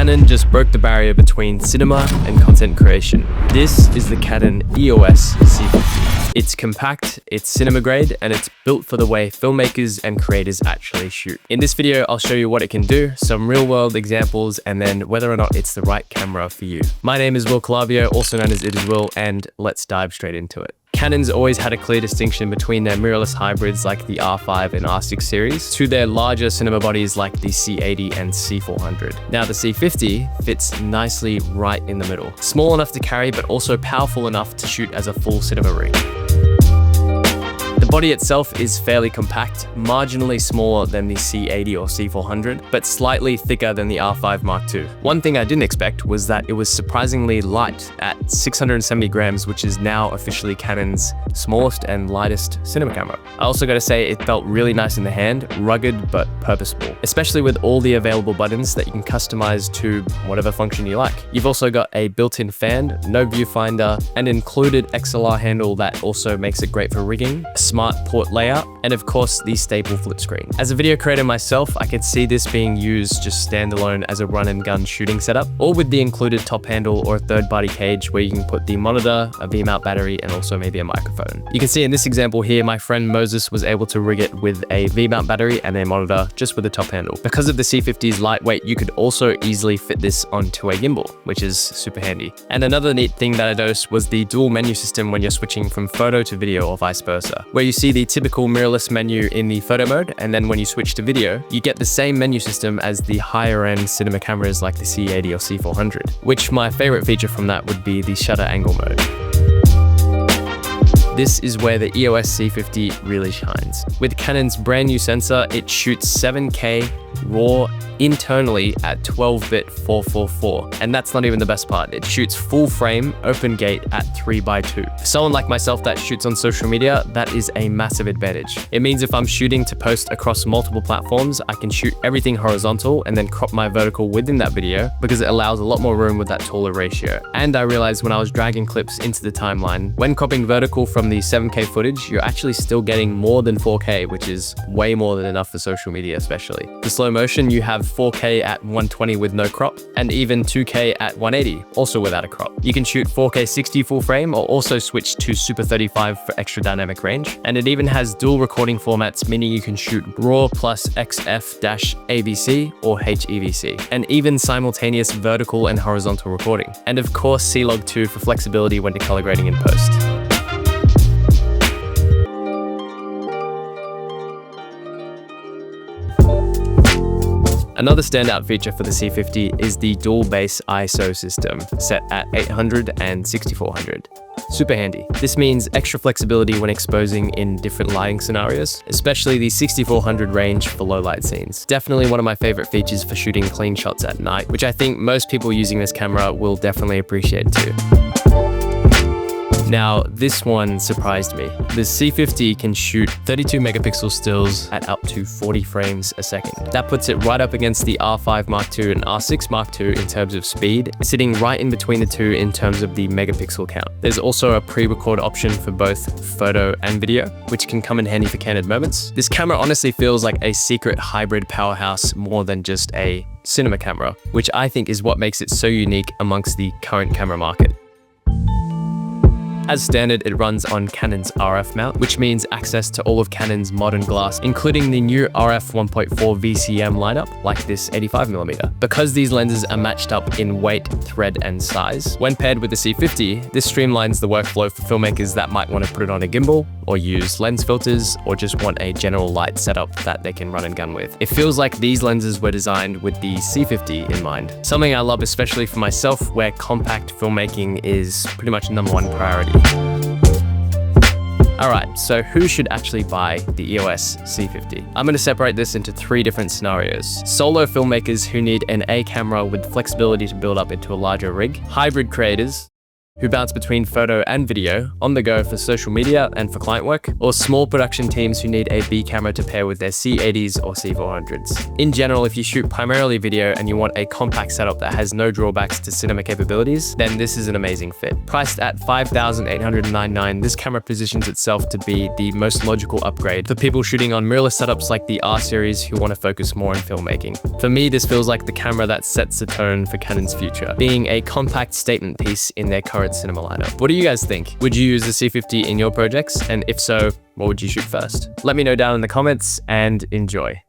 Canon just broke the barrier between cinema and content creation. This is the Canon EOS C50. It's compact, it's cinema grade, and it's built for the way filmmakers and creators actually shoot. In this video, I'll show you what it can do, some real-world examples, and then whether or not it's the right camera for you. My name is Wil Calabio, also known as It Is Wil, and let's dive straight into it. Canon's always had a clear distinction between their mirrorless hybrids like the R5 and R6 series to their larger cinema bodies like the C80 and C400. Now the C50 fits nicely right in the middle. Small enough to carry, but also powerful enough to shoot as a full cinema rig. The body itself is fairly compact, marginally smaller than the C80 or C400, but slightly thicker than the R5 Mark II. One thing I didn't expect was that it was surprisingly light at 670 grams, which is now officially Canon's smallest and lightest cinema camera. I also gotta say it felt really nice in the hand, rugged but purposeful, especially with all the available buttons that you can customize to whatever function you like. You've also got a built-in fan, no viewfinder, an included XLR handle that also makes it great for rigging, smart port layout, and of course the staple flip screen. As a video creator myself, I could see this being used just standalone as a run and gun shooting setup, or with the included top handle or a third party cage where you can put the monitor, a V-mount battery, and also maybe a microphone. You can see in this example here, my friend Moses was able to rig it with a V-mount battery and a monitor just with a top handle. Because of the C50's lightweight, you could also easily fit this onto a gimbal, which is super handy. And another neat thing that I noticed was the dual menu system when you're switching from photo to video or vice versa, where you see the typical mirrorless menu in the photo mode, and then when you switch to video, you get the same menu system as the higher end cinema cameras like the C80 or C400, which my favorite feature from that would be the shutter angle mode. This is where the EOS C50 really shines. With Canon's brand new sensor, it shoots 7K RAW internally at 12-bit 444. And that's not even the best part. It shoots full frame, open gate at 3:2. For someone like myself that shoots on social media, that is a massive advantage. It means if I'm shooting to post across multiple platforms, I can shoot everything horizontal and then crop my vertical within that video because it allows a lot more room with that taller ratio. And I realized when I was dragging clips into the timeline, when cropping vertical from the 7K footage, you're actually still getting more than 4K, which is way more than enough for social media especially. For slow motion, you have 4K at 120 with no crop, and even 2K at 180, also without a crop. You can shoot 4K 60 full frame or also switch to Super 35 for extra dynamic range. And it even has dual recording formats, meaning you can shoot RAW plus XF-AVC or HEVC, and even simultaneous vertical and horizontal recording. And of course, C-Log 2 for flexibility when decolor grading in post. Another standout feature for the C50 is the dual base ISO system set at 800 and 6400. Super handy. This means extra flexibility when exposing in different lighting scenarios, especially the 6400 range for low light scenes. Definitely one of my favorite features for shooting clean shots at night, which I think most people using this camera will definitely appreciate too. Now, this one surprised me. The C50 can shoot 32 megapixel stills at up to 40 frames a second. That puts it right up against the R5 Mark II and R6 Mark II in terms of speed, sitting right in between the two in terms of the megapixel count. There's also a pre-record option for both photo and video, which can come in handy for candid moments. This camera honestly feels like a secret hybrid powerhouse more than just a cinema camera, which I think is what makes it so unique amongst the current camera market. As standard, it runs on Canon's RF mount, which means access to all of Canon's modern glass, including the new RF 1.4 VCM lineup, like this 85mm. Because these lenses are matched up in weight, thread, and size, when paired with the C50, this streamlines the workflow for filmmakers that might want to put it on a gimbal, or use lens filters, or just want a general light setup that they can run and gun with. It feels like these lenses were designed with the C50 in mind. Something I love especially for myself, where compact filmmaking is pretty much #1 priority. Alright, so who should actually buy the EOS C50? I'm going to separate this into 3 different scenarios. Solo filmmakers who need an A camera with flexibility to build up into a larger rig, hybrid creators, who bounce between photo and video on the go for social media and for client work, or small production teams who need a B camera to pair with their C80s or C400s. In general, if you shoot primarily video and you want a compact setup that has no drawbacks to cinema capabilities, then this is an amazing fit. Priced at $5,899, this camera positions itself to be the most logical upgrade for people shooting on mirrorless setups like the R series who want to focus more on filmmaking. For me, this feels like the camera that sets the tone for Canon's future, being a compact statement piece in their current cinema lineup. What do you guys think? Would you use the C50 in your projects? And if so, what would you shoot first? Let me know down in the comments and enjoy.